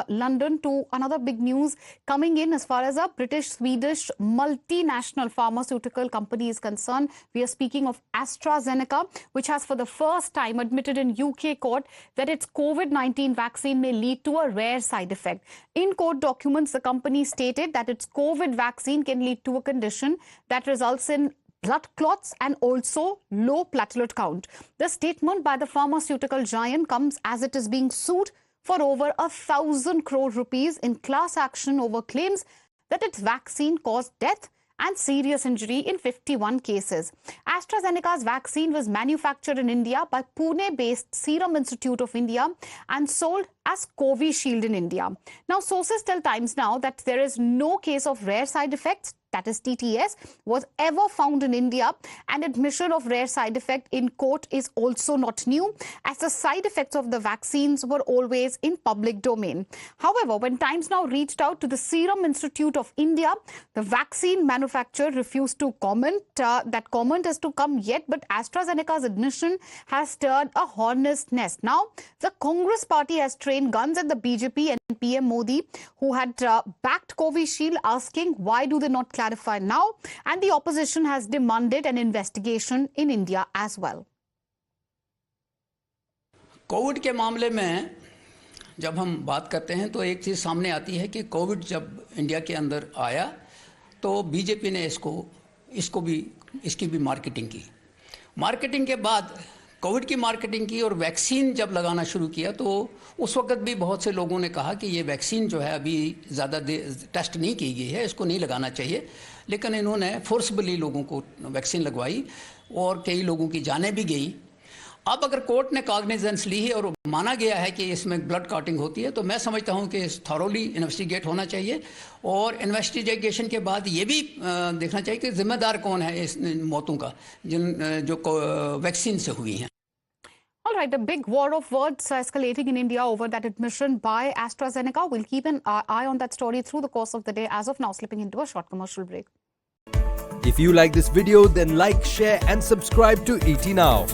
London to another big news coming in as far as a British-Swedish multinational pharmaceutical company is concerned. We are speaking of AstraZeneca, which has for the first time admitted in UK court that its COVID-19 vaccine may lead to a rare side effect. In court documents, the company stated that its COVID vaccine can lead to a condition that results in blood clots and also low platelet count. The statement by the pharmaceutical giant comes as it is being sued for over 1,000 crore rupees in class action over claims that its vaccine caused death and serious injury in 51 cases. AstraZeneca's vaccine was manufactured in India by Pune-based Serum Institute of India and sold as Covishield in India. Now, sources tell Times Now that there is no case of rare side effects, that is TTS, was ever found in India, and admission of rare side effect in court is also not new, as the side effects of the vaccines were always in public domain. However, when Times Now reached out to the Serum Institute of India, the vaccine manufacturer refused to comment. That comment is to come yet, but AstraZeneca's admission has stirred a hornet's nest. Now, the Congress party has trained guns at the BJP and PM Modi, who had backed Covishield, asking why do they not clarify now, and the opposition has demanded an investigation in India as well. Covid के मामले में जब हम बात करते हैं तो एक चीज़ सामने आती है कि कोविड जब इंडिया के अंदर आया तो बीजेपी ने इसकी भी मार्केटिंग की। मार्केटिंग के बाद कोविड की मार्केटिंग की और वैक्सीन जब लगाना शुरू किया तो उस वक्त भी बहुत से लोगों ने कहा कि ये वैक्सीन जो है अभी ज़्यादा टेस्ट नहीं की गई है, इसको नहीं लगाना चाहिए, लेकिन इन्होंने फोर्सबली लोगों को वैक्सीन लगवाई और कई लोगों की जानें भी गई। अब अगर कोर्ट ने कॉग्निजेंस ली है और माना गया है कि इसमें ब्लड क्लॉटिंग होती है तो मैं समझता हूं कि थॉरोली इन्वेस्टिगेट होना चाहिए और इन्वेस्टिगेशन के बाद ये भी देखना चाहिए कि जिम्मेदार कौन है इस मौतों का जो वैक्सीन से हुई हैं। All right, a big war of words escalating in India over that admission by AstraZeneca. We'll keep an eye on that story through the course of the day. As of now, slipping into a short commercial break. If you like this video, then like, share and subscribe to ET Now.